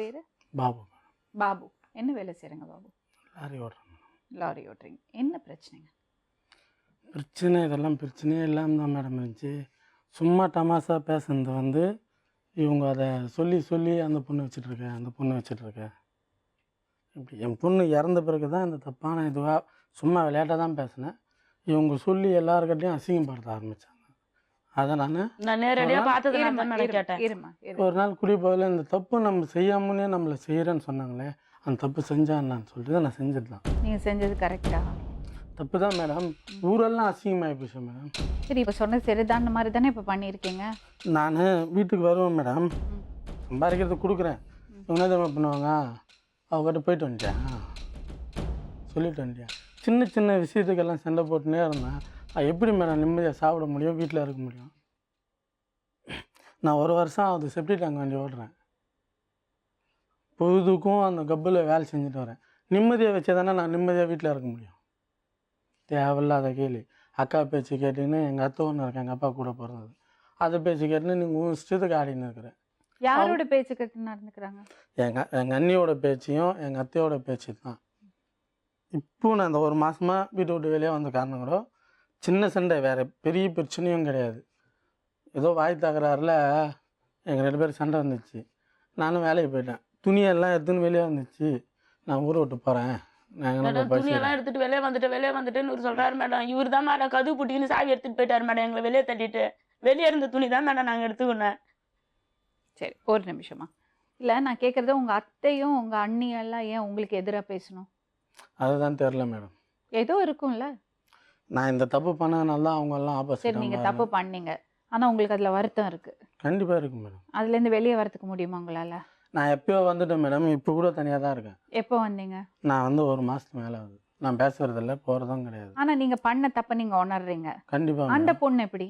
பேரு? பாபு. பாபு. என்ன வேலை செய்றீங்க பாபு? லாரி ஓட்டுறேன். லாரி ஓட்டுறீங்க. என்ன பிரச்சனைங்க? பிரச்சனை இதெல்லாம் பிரச்சனையே இல்லாமல் தான் மேடம் இருந்துச்சு. சும்மா தமாஷா பேசுனது வந்து இவங்க அதை சொல்லி சொல்லி அந்த பொண்ணு வச்சிட்ருக்கேன், அந்த பொண்ணு வச்சிட்ருக்கேன். இப்படி என் பொண்ணு இறந்த பிறகு தான் இந்த தப்பான இதுவாக சும்மா விளையாட்டாக தான் பேசினேன். இவங்க சொல்லி எல்லாருக்கிட்டையும் அசிங்கப்படுத்த ஆரம்பித்தாங்க. அதை நான் நேரடியாக பார்த்ததுனால தான் மேடம் கேட்டேன். இருமா ஒரு நாள் குடி போதில் இந்த தப்பு நம்ம செய்யாமலே நம்மளை செய்கிறேன்னு சொன்னாங்களே, அந்த தப்பு செஞ்சா என்னான்னு சொல்லிட்டு நான் செஞ்சது தான். நீங்கள் செஞ்சது கரெக்டா? தப்பு தான் மேடம். ஊரெல்லாம் அசிங்கமாகி போச்சு மேடம். சரி, இப்போ சொன்னது சரிதான் மாதிரி தானே இப்போ பண்ணியிருக்கீங்க. நான் வீட்டுக்கு வருவேன் மேடம், சம்பாதிக்கிறது கொடுக்குறேன். இவங்க என்ன தெரியுமா பண்ணுவாங்க, அவங்ககிட்ட போயிட்டு வந்துட்டேன் சொல்லிட்டு வந்துட்டேன். சின்ன சின்ன விஷயத்துக்கெல்லாம் சண்டை போட்டுனே இருந்தேன். எப்படி மேடம் நிம்மதியாக சாப்பிட முடியும், வீட்டில் இருக்க முடியும்? நான் 1 வருஷம் அது செப்டி டேங்க் வண்டி ஓடுறேன். பொழுதுக்கும் அந்த கப்பில் வேலை செஞ்சுட்டு வரேன். நிம்மதியாக வச்சே தானே நான் நிம்மதியாக வீட்டில் இருக்க முடியும். தேவையில்லாத கேள்வி. அக்கா பேச்சு கேட்டுன்னு எங்கள் அத்தை ஒன்று இருக்கேன், எங்கள் அப்பா கூட பிறந்தது. அதை பேச்சு கேட்டுன்னு நீங்கள் உன் இஷ்டத்துக்கு ஆடின்னு இருக்கிறேன். யாரோட பேச்சு கேட்டு நடந்துக்கிறாங்க? எங்கள் அண்ணியோட பேச்சையும் எங்கள் அத்தையோட பேச்சு தான். இப்போ நான் இந்த 1 மாதமாக வீட்டை விட்டு வெளியே வந்த காரணம் கூட சின்ன சண்டை, வேறு பெரிய பிரச்சனையும் கிடையாது. ஏதோ வாய் தகராறில் எங்கள் 2 பேரும் சண்டை வந்துச்சு. நானும் வேலைக்கு போயிட்டேன். துணியெல்லாம் எடுத்துன்னு வெளியே வந்துச்சு. நான் ஊரை விட்டு போகிறேன், துணியெல்லாம் எடுத்துட்டு வெளியே வந்துட்டுன்னு இவர் சொல்றாரு மேடம். இவர் தான் மேடம் கதவு பூட்டின்னு சாவி எடுத்துட்டு போயிட்டாரு மேடம். எங்களை வெளியே தட்டிட்டு வெளியே இருந்த துணி தான் மேடம் நாங்கள் எடுத்துக்கணும். சரி, ஒரு நிமிஷமா. இல்லை, நான் கேட்குறது உங்கள் அத்தையும் உங்கள் அண்ணியெல்லாம் ஏன் உங்களுக்கு எதிராக பேசணும்? அதுதான் தெரில மேடம். ஏதோ இருக்கும்ல. நான் இந்த தப்பு பண்ணதுனால தான் அவங்க எல்லாம் சரி, ஆப்போசிட். நீங்கள் தப்பு பண்ணீங்க, ஆனால் உங்களுக்கு அதில் வருத்தம் இருக்குது. கண்டிப்பாக இருக்கும் மேடம். அதுலேருந்து வெளியே வரத்துக்கு முடியுமா உங்களால்? நான் எப்பயோ வந்துட்டேன் மேடம். இப்போ கூட தனியாக தான் இருக்கேன். எப்போ வந்தீங்க? நான் வந்து 1 மாதத்துக்கு மேலே ஆகுது. நான் பேசுறதில்ல, போகிறதும் கிடையாது. ஆனால் நீங்கள் பண்ண தப்பை நீங்கள் உணர்றீங்க. கண்டிப்பாக. அந்த பொண்ணு எப்படி?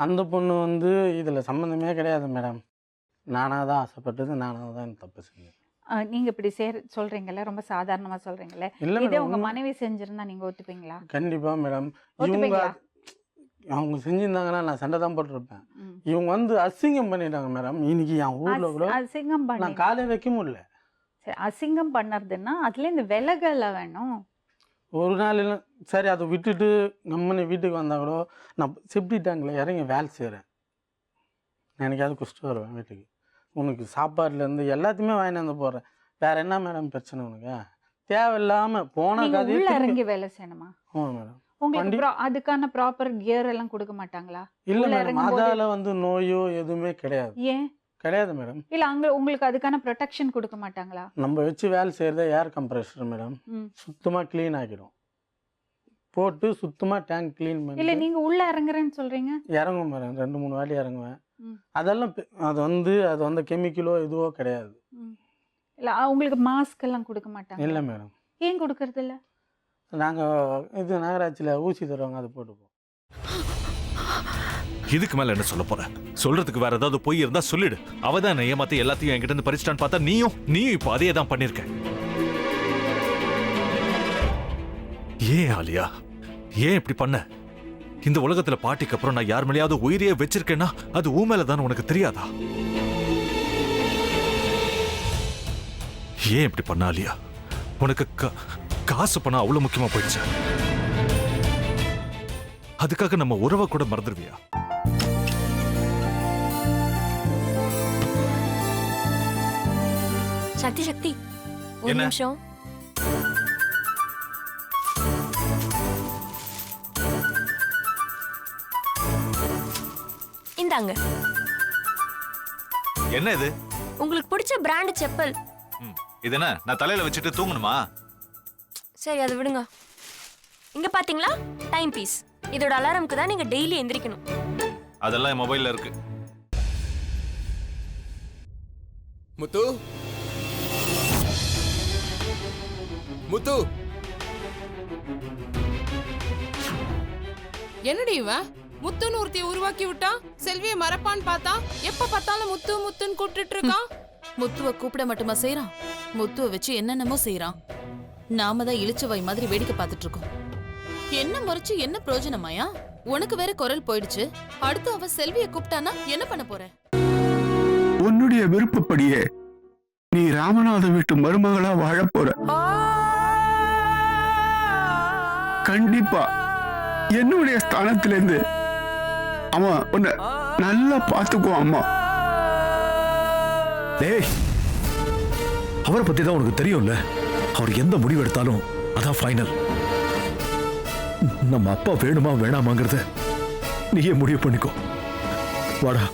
அந்த பொண்ணு வந்து இதில் சம்மந்தமே கிடையாது மேடம். நானாக தான் ஆசைப்பட்டது, நானாக தான் இந்த தப்பு செஞ்சேன். நீங்கள் இப்படி சொல்கிறீங்கல்ல, ரொம்ப சாதாரணமாக சொல்கிறீங்களே. இல்லை இதே மேடம், உங்கள் மனைவி செஞ்சுருந்தா நீங்கள் ஒத்துப்பீங்களா? கண்டிப்பாக மேடம். இவங்க ஒத்துப்பீங்களா? அவங்க செஞ்சுருந்தாங்கன்னா நான் சண்டை தான் போட்டிருப்பேன். இவங்க வந்து அசிங்கம் பண்ணிட்டாங்க மேடம். இன்னைக்கு என் ஊரில் கூட அசிங்கம் நான் பண்ணி காலே வைக்க முடியல. சரி, அசிங்கம் பண்ணுறதுன்னா அதுலேருந்து விலகல வேணும். ஒரு நாள் இல்லை, சரி அதை விட்டுட்டு நம்மனே வீட்டுக்கு வந்தால் கூட நான் செப்டி டேங்கில் இறங்கி வேலை செய்கிறேன். எனக்காவது குடிச்சிட்டு வருவேன் வீட்டுக்கு. உனக்கு சாப்பாடுலேருந்து எல்லாத்தையுமே வாங்கிட்டு வந்து போடுறேன். வேறு என்ன மேடம் பிரச்சனை உனக்கு? தேவையில்லாமல் போன நீங்க கதையை உள்ள திரும்பி- இறங்கி வேலை செய்யணுமா? ஆமாம் மேடம். உங்களுக்கு அதுக்கான ப்ராப்பர் கியர் எல்லாம் கொடுக்க மாட்டாங்களா? இல்லை உள்ள மேடம், இறங்கும்போது- அதால் வந்து நோயோ எதுவுமே கிடையாது. ஏன் கிடையாது மேடம். இல்ல அங்க உங்களுக்கு அதுக்கான ப்ரொடெக்ஷன் கொடுக்க மாட்டாங்களா? நம்ம வச்சு வேலை செய்கிறதே ஏர் கம்ப்ரெஷர் மேடம். ம். சுத்தமாக க்ளீன் ஆக்கிடும். போட்டு சுத்தமாக டேங்க் க்ளீன் இல்ல பண்ணி நீங்க உள்ள இறங்குறேன்னு சொல்றீங்க. இறங்கும் மேடம். 2-3 வாட்டி இறங்குவேன். ம். அதெல்லாம் அது வந்து கெமிக்கலோ எதுவோ கிடையாது. ம். இல்ல உங்களுக்கு மாஸ்க் எல்லாம் கொடுக்க மாட்டாங்க. இல்லை மேடம். ஏன் கொடுக்கறது இல்ல? நாங்கள் இது நகராட்சியில் ஊசி தருவாங்க, அதை போட்டுப்போம். இதுக்கு மேல என்ன சொல்ல போற? சொல்றதுக்கு வேற ஏதாவது போய் இருந்தா சொல்லிடு. அவ தான் என்னை ஏமாத்தி எல்லாத்தையும் என்கிட்ட இருந்து பறிச்சிட்டான்னு பார்த்தா நீயும் இப்போ அதே தான் பண்ணிருக்க. ஏன் ஆலியா, ஏன் இப்படி பண்ண? இந்த உலகத்துல பாட்டிக்கு அப்புறம் நான் யார் மேலேயாவது உயிரையே வச்சிருக்கேன்னா அது ஊ மேல தான் உனக்கு தெரியாதா? ஏன் இப்படி பண்ண ஆலியா? உனக்கு காசு பணம் அவ்வளவு முக்கியமா போயிடுச்சு. அதுக்காக நம்ம உறவை கூட மறந்துடுவியா? சக்தி ஒரு நிமிஷம். இந்தாங்க. என்ன இது? உங்களுக்கு பிடிச்ச பிராண்ட் செப்பல். இது என்ன நான் தலையில வச்சுட்டு தூங்கணுமா? சரி, அதை விடுங்க. இங்க பாத்தீங்களா, டைம் பீஸ். இதோட அலாரம்க்கு தான் நீங்க டெய்லி எந்திரிக்கணும். அதெல்லாம் என் மொபைல்ல இருக்கு. முத்து, முத்து, என்னடி இவன் முத்துன்னு ஒருத்தைய உருவாக்கி விட்டான். செல்வியை மறப்பான்னு பார்த்தா எப்ப பார்த்தாலும் முத்து முத்துன்னு கூப்பிட்டு இருக்கான். முத்துவ கூப்பிட மட்டுமா செய்யறான், முத்துவ வச்சு என்னென்னமோ செய்யறான். நாம தான் இளிச்சவாய் மாதிரி வேடிக்கை பார்த்துட்டு இருக்கோம். என்ன முறைச்சு என்ன பிரயோஜனமாயா? உனக்கு வேற குரல் போயிடுச்சு. அடுத்து அவ செல்வியை கூப்பிட்டானா என்ன பண்ண போற? உன்னுடைய விருப்பப்படியே நீ ராமநாத வீட்டு மருமகளா வாழப் போற. கண்டிப்பா என்னுடைய ஸ்தானத்திலிருந்து அவன் உன்னை நல்லா பார்த்துக்குவான் அம்மா. டேய், அவரை பத்தி தான் உனக்கு தெரியும்ல. அவர் எந்த முடிவு எடுத்தாலும் அதான் ஃபைனல். நம்ம அப்பா வேணுமா வேணாமாங்கிறத நீயே முடிவு பண்ணிக்கோ. வாடா.